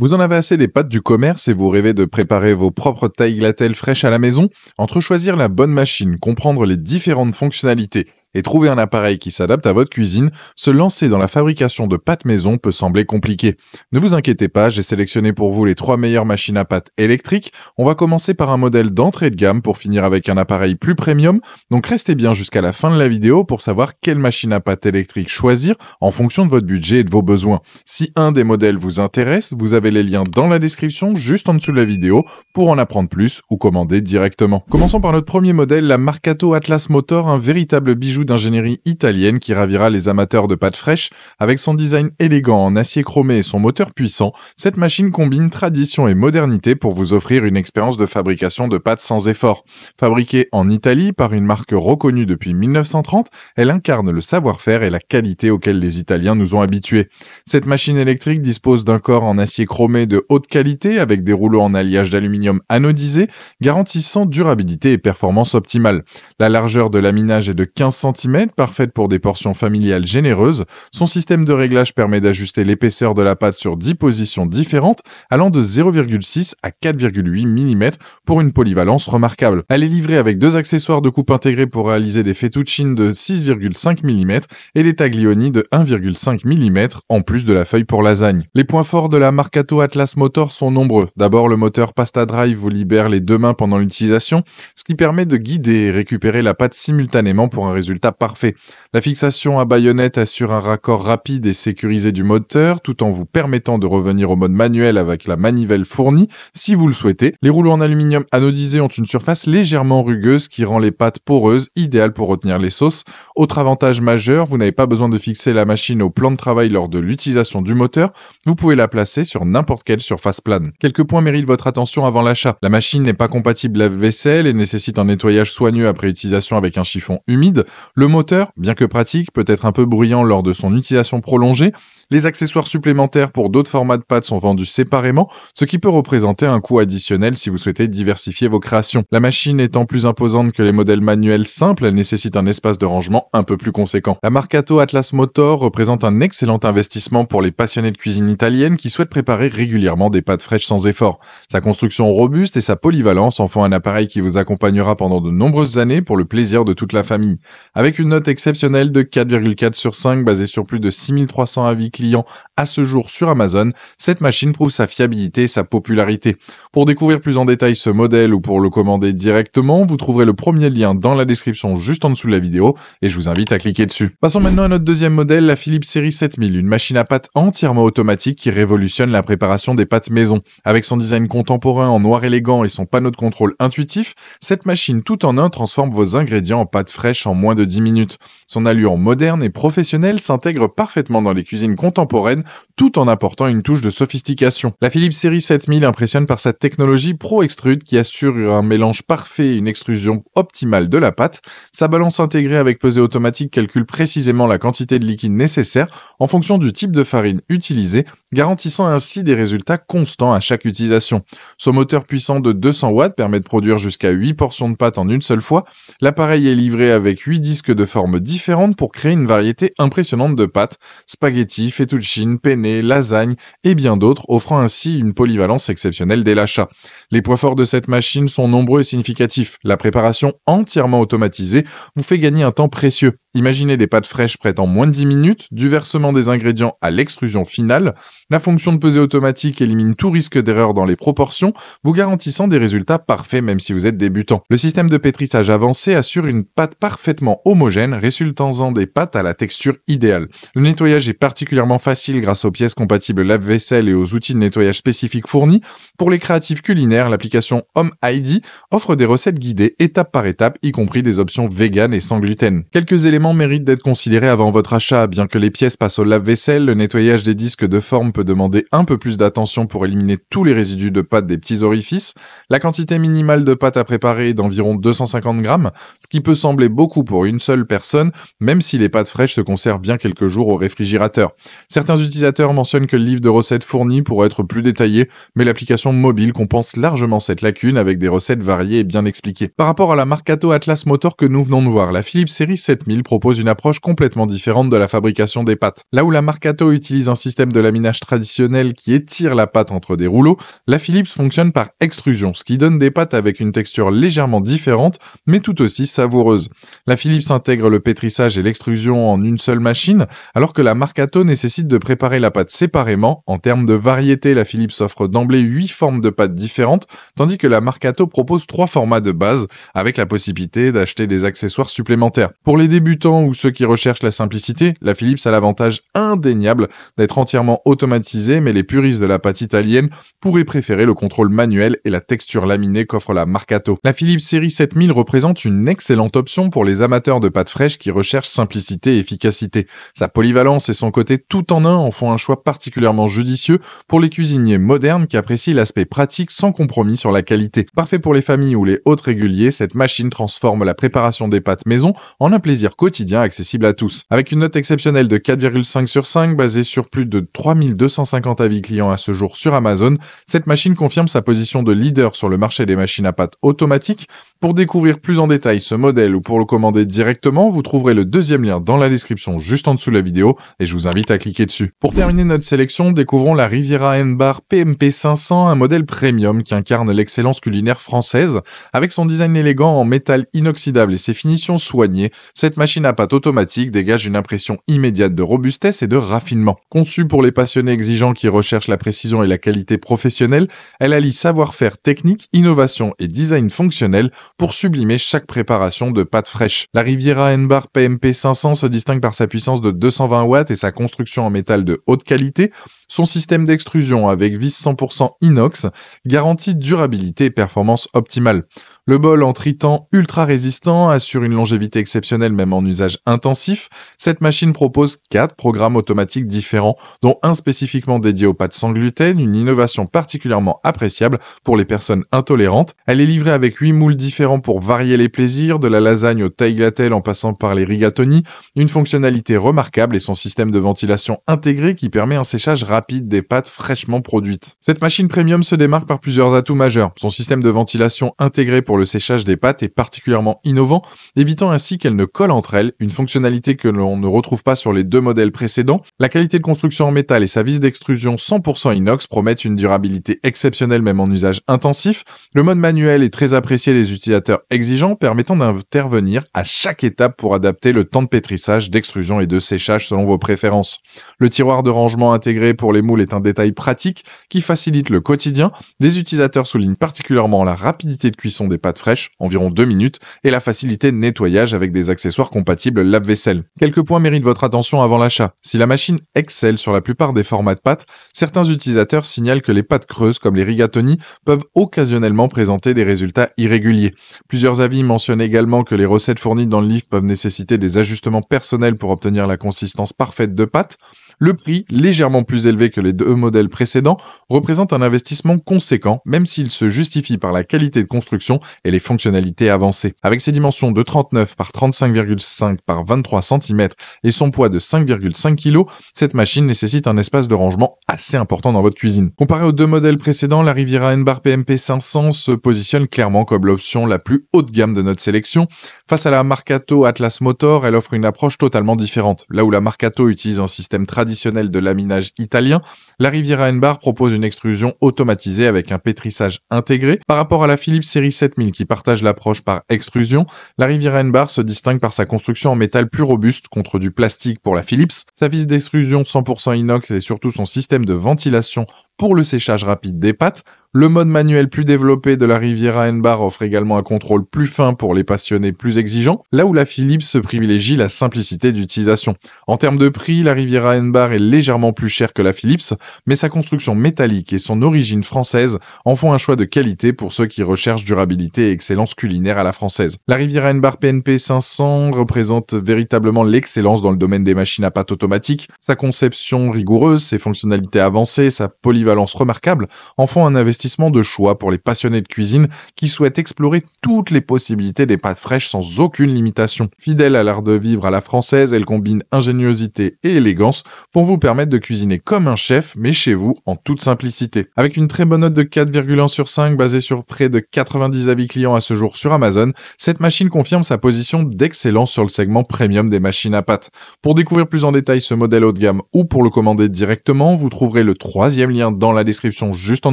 Vous en avez assez des pâtes du commerce et vous rêvez de préparer vos propres tagliatelles fraîches à la maison? Entre choisir la bonne machine, comprendre les différentes fonctionnalités et trouver un appareil qui s'adapte à votre cuisine, se lancer dans la fabrication de pâtes maison peut sembler compliqué. Ne vous inquiétez pas, j'ai sélectionné pour vous les 3 meilleures machines à pâtes électriques. On va commencer par un modèle d'entrée de gamme pour finir avec un appareil plus premium. Donc restez bien jusqu'à la fin de la vidéo pour savoir quelle machine à pâtes électrique choisir en fonction de votre budget et de vos besoins. Si un des modèles vous intéresse, vous avez les liens dans la description, juste en dessous de la vidéo, pour en apprendre plus ou commander directement. Commençons par notre premier modèle, la Marcato Atlas Motor, un véritable bijou d'ingénierie italienne qui ravira les amateurs de pâtes fraîches. Avec son design élégant en acier chromé et son moteur puissant, cette machine combine tradition et modernité pour vous offrir une expérience de fabrication de pâtes sans effort. Fabriquée en Italie par une marque reconnue depuis 1930, elle incarne le savoir-faire et la qualité auxquelles les Italiens nous ont habitués. Cette machine électrique dispose d'un corps en acier chromé de haute qualité avec des rouleaux en alliage d'aluminium anodisé, garantissant durabilité et performance optimale. La largeur de laminage est de 15 cm, parfaite pour des portions familiales généreuses. Son système de réglage permet d'ajuster l'épaisseur de la pâte sur 10 positions différentes, allant de 0,6 à 4,8 mm pour une polyvalence remarquable. Elle est livrée avec 2 accessoires de coupe intégrés pour réaliser des fettuccines de 6,5 mm et des taglioni de 1,5 mm, en plus de la feuille pour lasagne. Les points forts de la Marcato Atlas Motor sont nombreux. D'abord, le moteur Pasta Drive vous libère les 2 mains pendant l'utilisation, ce qui permet de guider et récupérer la pâte simultanément pour un résultat parfait. La fixation à baïonnette assure un raccord rapide et sécurisé du moteur, tout en vous permettant de revenir au mode manuel avec la manivelle fournie, si vous le souhaitez. Les rouleaux en aluminium anodisé ont une surface légèrement rugueuse qui rend les pâtes poreuses, idéales pour retenir les sauces. Autre avantage majeur, vous n'avez pas besoin de fixer la machine au plan de travail lors de l'utilisation du moteur, vous pouvez la placer sur n'importe quelle surface plane. Quelques points méritent votre attention avant l'achat. La machine n'est pas compatible lave-vaisselle et nécessite un nettoyage soigneux après utilisation avec un chiffon humide. Le moteur, bien que pratique, peut être un peu bruyant lors de son utilisation prolongée. Les accessoires supplémentaires pour d'autres formats de pâtes sont vendus séparément, ce qui peut représenter un coût additionnel si vous souhaitez diversifier vos créations. La machine étant plus imposante que les modèles manuels simples, elle nécessite un espace de rangement un peu plus conséquent. La Marcato Atlas Motor représente un excellent investissement pour les passionnés de cuisine italienne qui souhaitent préparer régulièrement des pâtes fraîches sans effort. Sa construction robuste et sa polyvalence en font un appareil qui vous accompagnera pendant de nombreuses années pour le plaisir de toute la famille. Avec une note exceptionnelle de 4,4 sur 5 basée sur plus de 6300 avis clients à ce jour sur Amazon, cette machine prouve sa fiabilité et sa popularité. Pour découvrir plus en détail ce modèle ou pour le commander directement, vous trouverez le premier lien dans la description juste en dessous de la vidéo et je vous invite à cliquer dessus. Passons maintenant à notre deuxième modèle, la Philips Série 7000, une machine à pâtes entièrement automatique qui révolutionne la préparation des pâtes maison. Avec son design contemporain en noir élégant et son panneau de contrôle intuitif, cette machine tout en un transforme vos ingrédients en pâtes fraîches en moins de 10 minutes. Son allure moderne et professionnelle s'intègre parfaitement dans les cuisines contemporaines tout en apportant une touche de sophistication. La Philips Série 7000 impressionne par sa technologie Pro Extrude qui assure un mélange parfait et une extrusion optimale de la pâte. Sa balance intégrée avec pesée automatique calcule précisément la quantité de liquide nécessaire en fonction du type de farine utilisée, garantissant ainsi des résultats constants à chaque utilisation. Son moteur puissant de 200 watts permet de produire jusqu'à 8 portions de pâte en une seule fois. L'appareil est livré avec 8 disques de formes différentes pour créer une variété impressionnante de pâtes, spaghetti, fettuccine, penne, lasagne et bien d'autres, offrant ainsi une polyvalence exceptionnelle dès l'achat. Les points forts de cette machine sont nombreux et significatifs. La préparation entièrement automatisée vous fait gagner un temps précieux. Imaginez des pâtes fraîches prêtes en moins de 10 minutes, du versement des ingrédients à l'extrusion finale. La fonction de pesée automatique élimine tout risque d'erreur dans les proportions, vous garantissant des résultats parfaits même si vous êtes débutant. Le système de pétrissage avancé assure une pâte parfaitement homogène, résultant en des pâtes à la texture idéale. Le nettoyage est particulièrement facile grâce aux pièces compatibles lave-vaisselle et aux outils de nettoyage spécifiques fournis. Pour les créatifs culinaires, l'application Home ID offre des recettes guidées étape par étape, y compris des options véganes et sans gluten. Quelques éléments méritent d'être considérés avant votre achat. Bien que les pièces passent au lave-vaisselle, le nettoyage des disques de forme peut demander un peu plus d'attention pour éliminer tous les résidus de pâte des petits orifices. La quantité minimale de pâte à préparer est d'environ 250 grammes, ce qui peut sembler beaucoup pour une seule personne, même si les pâtes fraîches se conservent bien quelques jours au réfrigérateur. Certains utilisateurs mentionnent que le livre de recettes fourni pourrait être plus détaillé, mais l'application application mobile compense largement cette lacune avec des recettes variées et bien expliquées. Par rapport à la Marcato Atlas Motor que nous venons de voir, la Philips série 7000 propose une approche complètement différente de la fabrication des pâtes. Là où la Marcato utilise un système de laminage traditionnel qui étire la pâte entre des rouleaux, la Philips fonctionne par extrusion, ce qui donne des pâtes avec une texture légèrement différente, mais tout aussi savoureuse. La Philips intègre le pétrissage et l'extrusion en une seule machine, alors que la Marcato nécessite de préparer la pâte séparément. En termes de variété, la Philips offre d'emblée 8 formes de pâtes différentes, tandis que la Marcato propose 3 formats de base, avec la possibilité d'acheter des accessoires supplémentaires. Pour les débutants ou ceux qui recherchent la simplicité, la Philips a l'avantage indéniable d'être entièrement automatisée, mais les puristes de la pâte italienne pourraient préférer le contrôle manuel et la texture laminée qu'offre la Marcato. La Philips série 7000 représente une excellente option pour les amateurs de pâtes fraîches qui recherchent simplicité et efficacité. Sa polyvalence et son côté tout en un en font un choix particulièrement judicieux pour les cuisiniers modernes qui apprécient l'aspect pratique sans compromis sur la qualité. Parfait pour les familles ou les hôtes réguliers, cette machine transforme la préparation des pâtes maison en un plaisir quotidien accessible à tous. Avec une note exceptionnelle de 4,5 sur 5 basée sur plus de 3250 avis clients à ce jour sur Amazon, cette machine confirme sa position de leader sur le marché des machines à pâtes automatiques. Pour découvrir plus en détail ce modèle ou pour le commander directement, vous trouverez le deuxième lien dans la description juste en dessous de la vidéo et je vous invite à cliquer dessus. Pour terminer notre sélection, découvrons la Riviera N-Bar PMP 500, un modèle premium qui incarne l'excellence culinaire française. Avec son design élégant en métal inoxydable et ses finitions soignées, cette machine à pâte automatique dégage une impression immédiate de robustesse et de raffinement. Conçue pour les passionnés exigeants qui recherchent la précision et la qualité professionnelle, elle allie savoir-faire technique, innovation et design fonctionnel pour sublimer chaque préparation de pâtes fraîches. La Riviera N-Bar PMP 500 se distingue par sa puissance de 220 watts et sa construction en métal de haute qualité. Son système d'extrusion avec vis 100% inox garantit durabilité et performance optimale. Le bol en tritan ultra résistant assure une longévité exceptionnelle même en usage intensif. Cette machine propose 4 programmes automatiques différents, dont un spécifiquement dédié aux pâtes sans gluten, une innovation particulièrement appréciable pour les personnes intolérantes. Elle est livrée avec 8 moules différents pour varier les plaisirs, de la lasagne au tagliatelle en passant par les rigatoni, une fonctionnalité remarquable et son système de ventilation intégré qui permet un séchage rapide des pâtes fraîchement produites. Cette machine premium se démarque par plusieurs atouts majeurs. Son système de ventilation intégré pour le séchage des pâtes est particulièrement innovant, évitant ainsi qu'elles ne collent entre elles, une fonctionnalité que l'on ne retrouve pas sur les 2 modèles précédents. La qualité de construction en métal et sa vis d'extrusion 100% inox promettent une durabilité exceptionnelle même en usage intensif. Le mode manuel est très apprécié des utilisateurs exigeants, permettant d'intervenir à chaque étape pour adapter le temps de pétrissage, d'extrusion et de séchage selon vos préférences. Le tiroir de rangement intégré pour les moules est un détail pratique qui facilite le quotidien. Les utilisateurs soulignent particulièrement la rapidité de cuisson des pâtes fraîches, environ 2 minutes, et la facilité de nettoyage avec des accessoires compatibles lave-vaisselle. Quelques points méritent votre attention avant l'achat. Si la machine excelle sur la plupart des formats de pâtes, certains utilisateurs signalent que les pâtes creuses comme les rigatoni peuvent occasionnellement présenter des résultats irréguliers. Plusieurs avis mentionnent également que les recettes fournies dans le livre peuvent nécessiter des ajustements personnels pour obtenir la consistance parfaite de pâte. Le prix, légèrement plus élevé que les 2 modèles précédents, représente un investissement conséquent, même s'il se justifie par la qualité de construction et les fonctionnalités avancées. Avec ses dimensions de 39 par 35,5 par 23 cm et son poids de 5,5 kg, cette machine nécessite un espace de rangement assez important dans votre cuisine. Comparé aux 2 modèles précédents, la Riviera N-Bar PMP 500 se positionne clairement comme l'option la plus haut de gamme de notre sélection. Face à la Marcato Atlas Motor, elle offre une approche totalement différente. Là où la Marcato utilise un système traditionnel de laminage italien, la Riviera N-Bar propose une extrusion automatisée avec un pétrissage intégré. Par rapport à la Philips série 7000 qui partage l'approche par extrusion, la Riviera N-Bar se distingue par sa construction en métal plus robuste contre du plastique pour la Philips, sa vis d'extrusion 100% inox et surtout son système de ventilation pour le séchage rapide des pâtes. Le mode manuel plus développé de la Riviera N-Bar offre également un contrôle plus fin pour les passionnés plus exigeants, là où la Philips privilégie la simplicité d'utilisation. En termes de prix, la Riviera N-Bar est légèrement plus chère que la Philips, mais sa construction métallique et son origine française en font un choix de qualité pour ceux qui recherchent durabilité et excellence culinaire à la française. La Riviera N-Bar PNP 500 représente véritablement l'excellence dans le domaine des machines à pâte automatiques. Sa conception rigoureuse, ses fonctionnalités avancées, sa polyvalence remarquable en font un investissement de choix pour les passionnés de cuisine qui souhaitent explorer toutes les possibilités des pâtes fraîches sans aucune limitation. Fidèle à l'art de vivre à la française, elle combine ingéniosité et élégance pour vous permettre de cuisiner comme un chef, mais chez vous, en toute simplicité. Avec une très bonne note de 4,1 sur 5 basée sur près de 90 avis clients à ce jour sur Amazon, cette machine confirme sa position d'excellence sur le segment premium des machines à pâte. Pour découvrir plus en détail ce modèle haut de gamme ou pour le commander directement, vous trouverez le 3e lien dans la description juste en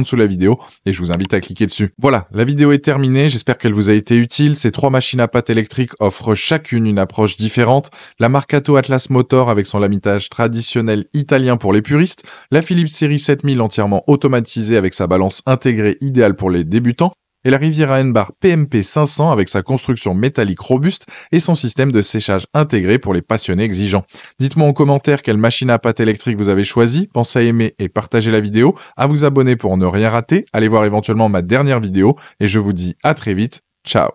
dessous de la vidéo et je vous invite à cliquer dessus. Voilà, la vidéo est terminée, j'espère qu'elle vous a été utile. Ces 3 machines à pâte électriques offrent chacune une approche différente. La Marcato Atlas Motor avec son lamitage traditionnel italien pour les puristes, la Philips série 7000 entièrement automatisée avec sa balance intégrée idéale pour les débutants, et la Riviera N-Bar PMP 500 avec sa construction métallique robuste et son système de séchage intégré pour les passionnés exigeants. Dites-moi en commentaire quelle machine à pâte électrique vous avez choisi, pensez à aimer et partager la vidéo, à vous abonner pour ne rien rater, allez voir éventuellement ma dernière vidéo, et je vous dis à très vite, ciao.